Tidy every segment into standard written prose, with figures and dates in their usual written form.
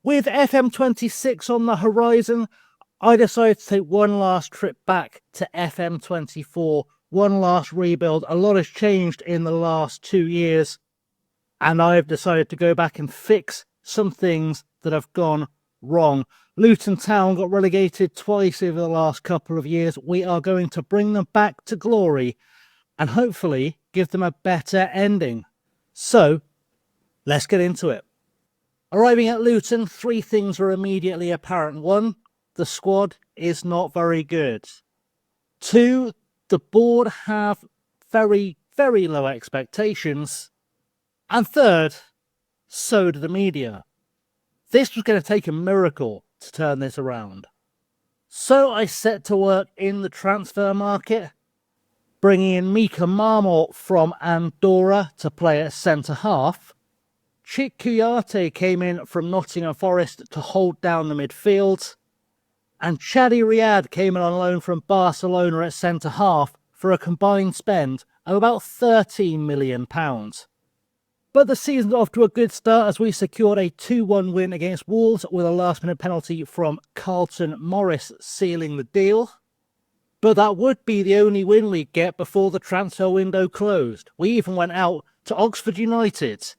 With FM26 on the horizon, I decided to take one last trip back to FM24, one last rebuild. A lot has changed in the last 2 years, and I've decided to go back and fix some things that have gone wrong. Luton Town got relegated twice over the last couple of years. We are going to bring them back to glory and hopefully give them a better ending. So, let's get into it. Arriving at Luton, 3 things were immediately apparent. 1, the squad is not very good. 2, the board have very, very low expectations. And 3rd, so do the media. This was going to take a miracle to turn this around. So I set to work in the transfer market, bringing in Mika Marmot from Andorra to play at centre-half. Chik Kouyaté came in from Nottingham Forest to hold down the midfield. And Chadi Riyad came in on loan from Barcelona at centre-half for a combined spend of about £13 million. But the season's off to a good start as we secured a 2-1 win against Wolves with a last-minute penalty from Carlton Morris sealing the deal. But that would be the only win we'd get before the transfer window closed. We even went out to Oxford United,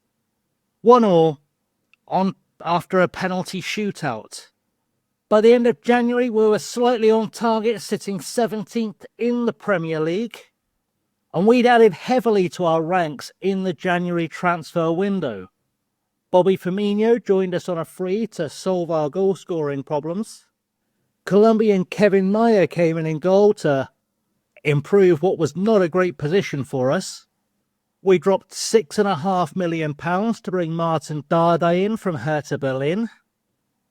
1-1 after a penalty shootout. By the end of January, we were slightly on target, sitting 17th in the Premier League. And we'd added heavily to our ranks in the January transfer window. Bobby Firmino joined us on a free to solve our goal-scoring problems. Colombian Kevin Mayer came in goal to improve what was not a great position for us. We dropped £6.5 million to bring Martin Dardai in from Hertha Berlin.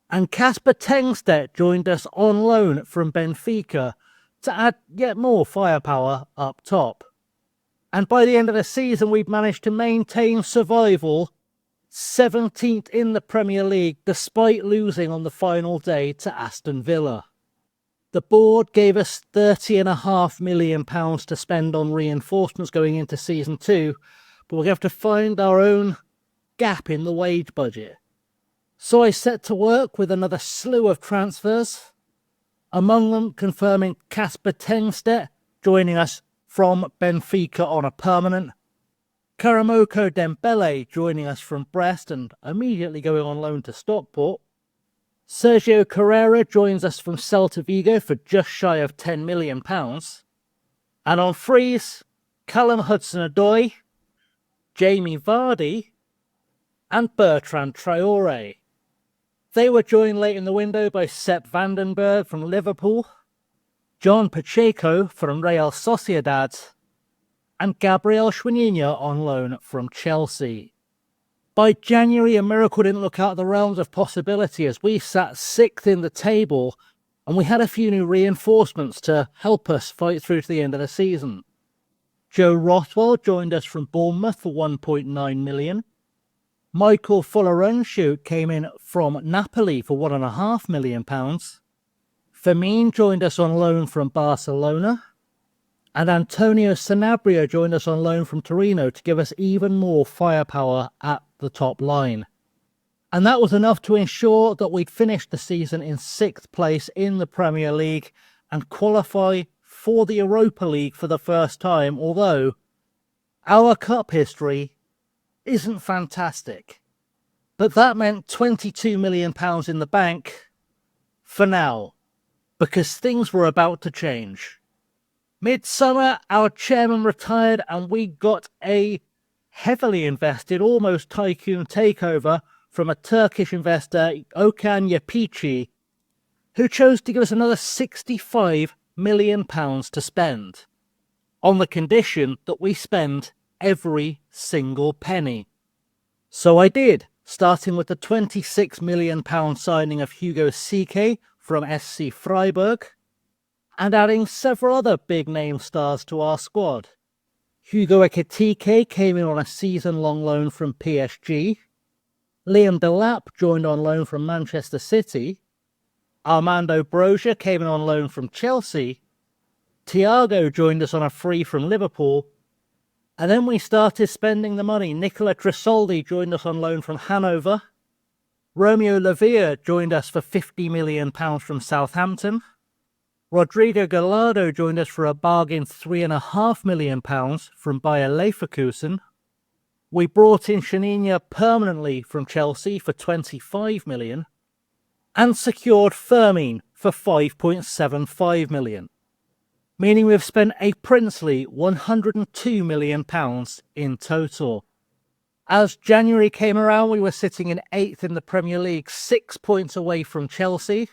And Kasper Tengstedt joined us on loan from Benfica to add yet more firepower up top. And by the end of the season, we've managed to maintain survival, 17th in the Premier League, despite losing on the final day to Aston Villa. The board gave us £30.5 million to spend on reinforcements going into Season 2, but we're going to have to find our own gap in the wage budget. So I set to work with another slew of transfers, among them confirming Kasper Tengstedt joining us from Benfica on a permanent, Karamoko Dembele joining us from Brest and immediately going on loan to Stockport, Sergio Carrera joins us from Celta Vigo for just shy of £10 million, and on frees, Callum Hudson-Odoi, Jamie Vardy and Bertrand Traore. They were joined late in the window by Sepp Vandenberg from Liverpool, John Pacheco from Real Sociedad, and Gabriel Schwinina on loan from Chelsea. By January, a miracle didn't look out of the realms of possibility as we sat 6th in the table and we had a few new reinforcements to help us fight through to the end of the season. Joe Rothwell joined us from Bournemouth for £1.9 million. Michael Fuller-Unshute came in from Napoli for £1.5 million. Firmino joined us on loan from Barcelona, and Antonio Sanabria joined us on loan from Torino to give us even more firepower at the top line. And that was enough to ensure that we'd finish the season in 6th place in the Premier League and qualify for the Europa League for the first time, although our cup history isn't fantastic. But that meant £22 million in the bank for now, because things were about to change. Midsummer, our chairman retired and we got a heavily invested, almost tycoon takeover from a Turkish investor, Okan Yapici, who chose to give us another £65 million to spend, on the condition that we spend every single penny. So I did, starting with the £26 million signing of Hugo Sike from SC Freiburg, and adding several other big-name stars to our squad. Hugo Ekitike came in on a season-long loan from PSG. Liam Delap joined on loan from Manchester City. Armando Broja came in on loan from Chelsea. Thiago joined us on a free from Liverpool. And then we started spending the money. Nicola Tresoldi joined us on loan from Hanover. Romeo Lavia joined us for £50 million from Southampton. Rodrigo Gallardo joined us for a bargain £3.5 million from Bayer Leverkusen. We brought in Shaninia permanently from Chelsea for £25 million and secured Firmine for £5.75 million, meaning we've spent a princely £102 million in total. As January came around, we were sitting in 8th in the Premier League, 6 points away from Chelsea,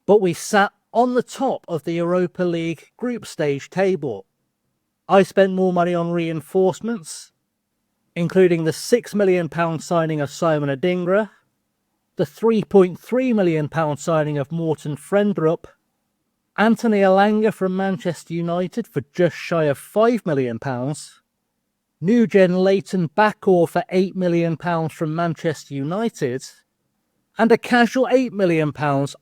but we sat on the top of the Europa League group stage table. I spent more money on reinforcements, including the £6 million signing of Simon Adingra, the £3.3 million signing of Morten Frendrup, Anthony Elanga from Manchester United for just shy of £5 million, New-gen Leighton Backor for £8 million from Manchester United, and a casual £8 million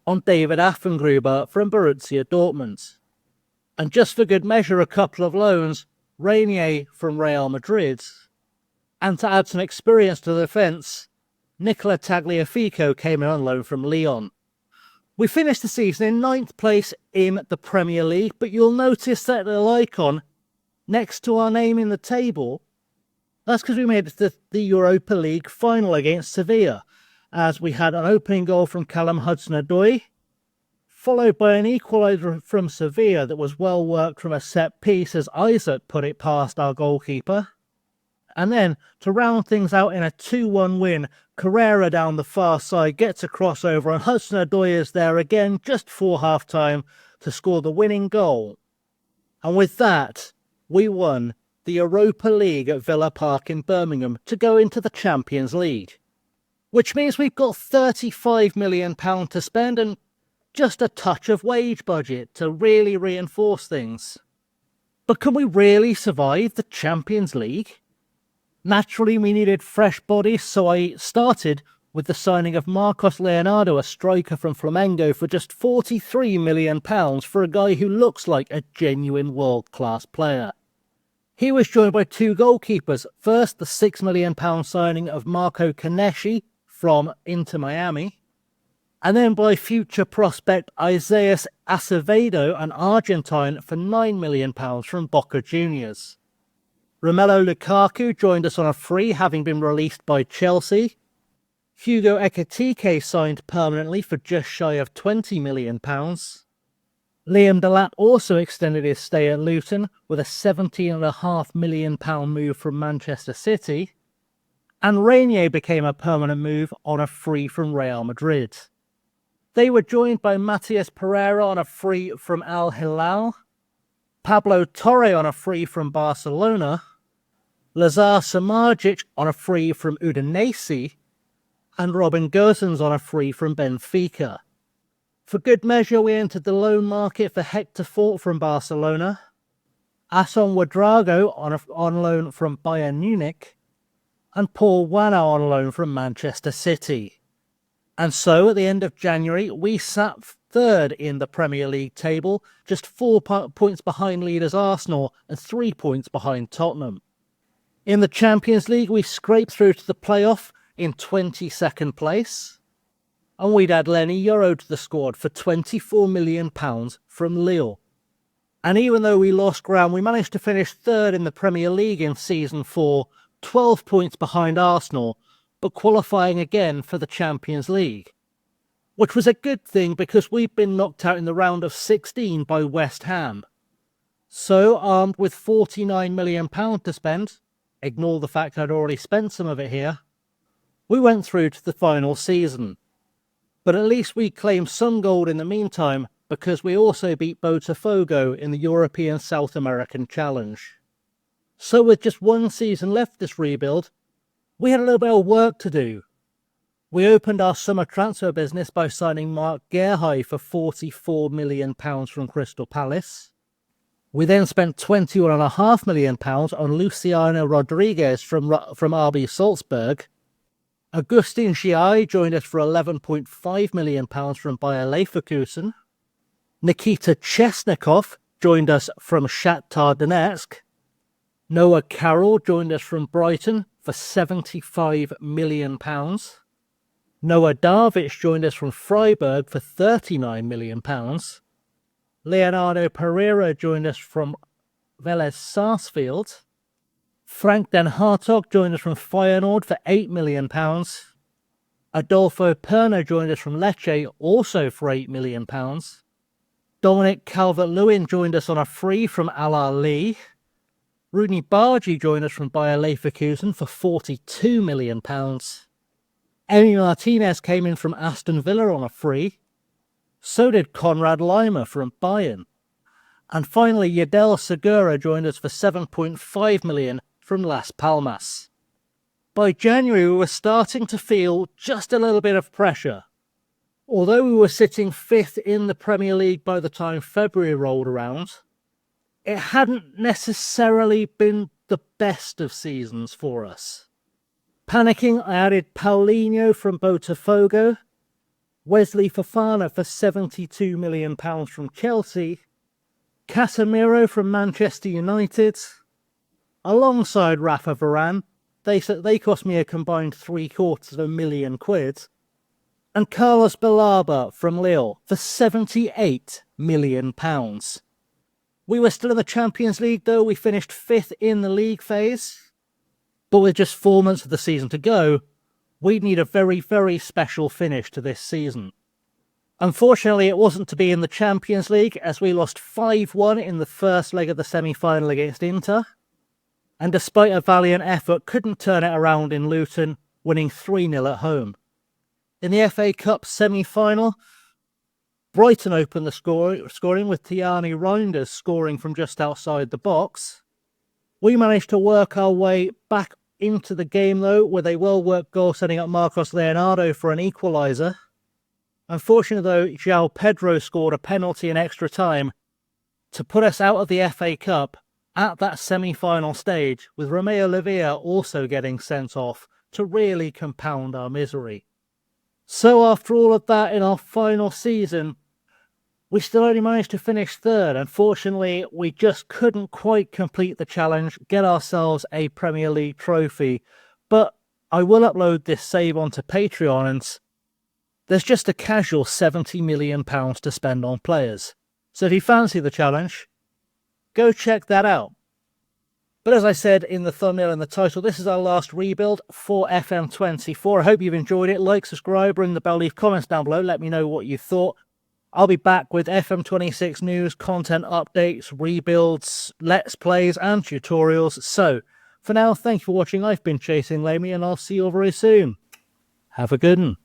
on David Affengruber from Borussia Dortmund. And just for good measure, a couple of loans, Renier from Real Madrid, and to add some experience to the defence, Nicola Tagliafico came in on loan from Lyon. We finished the season in 9th place in the Premier League, but you'll notice that little icon next to our name in the table, that's because we made it to the Europa League final against Sevilla, as we had an opening goal from Callum Hudson-Odoi, followed by an equaliser from Sevilla that was well worked from a set piece as Isaac put it past our goalkeeper. And then, to round things out in a 2-1 win, Carrera down the far side gets a crossover and Hudson-Odoi is there again just before half-time to score the winning goal. And with that, we won the Europa League at Villa Park in Birmingham to go into the Champions League. Which means we've got £35 million to spend and just a touch of wage budget to really reinforce things. But can we really survive the Champions League? Naturally, we needed fresh bodies, so I started with the signing of Marcos Leonardo, a striker from Flamengo, for just £43 million for a guy who looks like a genuine world-class player. He was joined by 2 goalkeepers. First, the £6 million signing of Marco Kaneshi from Inter Miami, and then by future prospect Isaias Acevedo, an Argentine, for £9 million from Boca Juniors. Romelu Lukaku joined us on a free, having been released by Chelsea. Hugo Ekitike signed permanently for just shy of £20 million. Liam Delat also extended his stay at Luton with a £17.5 million move from Manchester City, and Renier became a permanent move on a free from Real Madrid. They were joined by Matias Pereira on a free from Al Hilal, Pablo Torre on a free from Barcelona, Lazar Samardzic on a free from Udinese, and Robin Gosens on a free from Benfica. For good measure, we entered the loan market for Hector Fort from Barcelona, Ason Ouedraogo on loan from Bayern Munich, and Paul Wana on loan from Manchester City. And so, at the end of January, we sat 3rd in the Premier League table, just 4 points behind leaders Arsenal and 3 points behind Tottenham. In the Champions League, we scraped through to the playoff in 22nd place, and we'd add Lenny Yoro to the squad for £24 million from Lille. And even though we lost ground, we managed to finish 3rd in the Premier League in Season 4, 12 points behind Arsenal, but qualifying again for the Champions League. Which was a good thing because we'd been knocked out in the round of 16 by West Ham. So, armed with £49 million to spend, ignore the fact I'd already spent some of it here, we went through to the final season. But at least we claimed some gold in the meantime because we also beat Botafogo in the European South American Challenge. So with just 1 season left this rebuild, we had a little bit of work to do. We opened our summer transfer business by signing Mark Gerhai for £44 million from Crystal Palace. We then spent £21.5 million on Luciano Rodriguez from RB Salzburg. Augustin Giai joined us for £11.5 million from Bayer Leverkusen. Nikita Chesnikov joined us from Shakhtar Donetsk. Noah Carroll joined us from Brighton for £75 million. Noah Darvic joined us from Freiburg for £39 million. Leonardo Pereira joined us from Vélez Sarsfield. Frank Den Hartog joined us from Feyenoord for £8 million. Adolfo Perna joined us from Lecce, also for £8 million. Dominic Calvert-Lewin joined us on a free from Al Ahly. Rooney Bargi joined us from Bayer Leverkusen for £42 million. Emi Martinez came in from Aston Villa on a free. So did Konrad Laimer from Bayern. And finally, Yadel Segura joined us for £7.5 million from Las Palmas. By January, we were starting to feel just a little bit of pressure. Although we were sitting 5th in the Premier League by the time February rolled around, it hadn't necessarily been the best of seasons for us. Panicking, I added Paulinho from Botafogo, Wesley Fofana for £72 million from Chelsea, Casemiro from Manchester United, alongside Rafa Varane. They cost me a combined £750,000, and Carlos Balaba from Lille for £78 million. We were still in the Champions League though. We finished 5th in the league phase, but with just 4 months of the season to go, we'd need a very, very special finish to this season. Unfortunately, it wasn't to be in the Champions League, as we lost 5-1 in the first leg of the semi-final against Inter, and despite a valiant effort, couldn't turn it around in Luton, winning 3-0 at home. In the FA Cup semi-final, Brighton opened the scoring with Tiani Reinders scoring from just outside the box. We managed to work our way back into the game though, with a well-worked goal setting up Marcos Leonardo for an equaliser. Unfortunately though, João Pedro scored a penalty in extra time to put us out of the FA Cup at that semi-final stage, with Romeo Lavia also getting sent off to really compound our misery. So after all of that, in our final season, we still only managed to finish 3rd. Unfortunately, we just couldn't quite complete the challenge, get ourselves a Premier League trophy. But I will upload this save onto Patreon, and there's just a casual £70 million to spend on players. So if you fancy the challenge, go check that out. But as I said in the thumbnail and the title, this is our last rebuild for FM24. I hope you've enjoyed it. Like, subscribe, ring the bell, leave comments down below. Let me know what you thought. I'll be back with FM26 news, content updates, rebuilds, let's plays and tutorials. So, for now, thank you for watching. I've been Chasing Lamey, and I'll see you all very soon. Have a good one.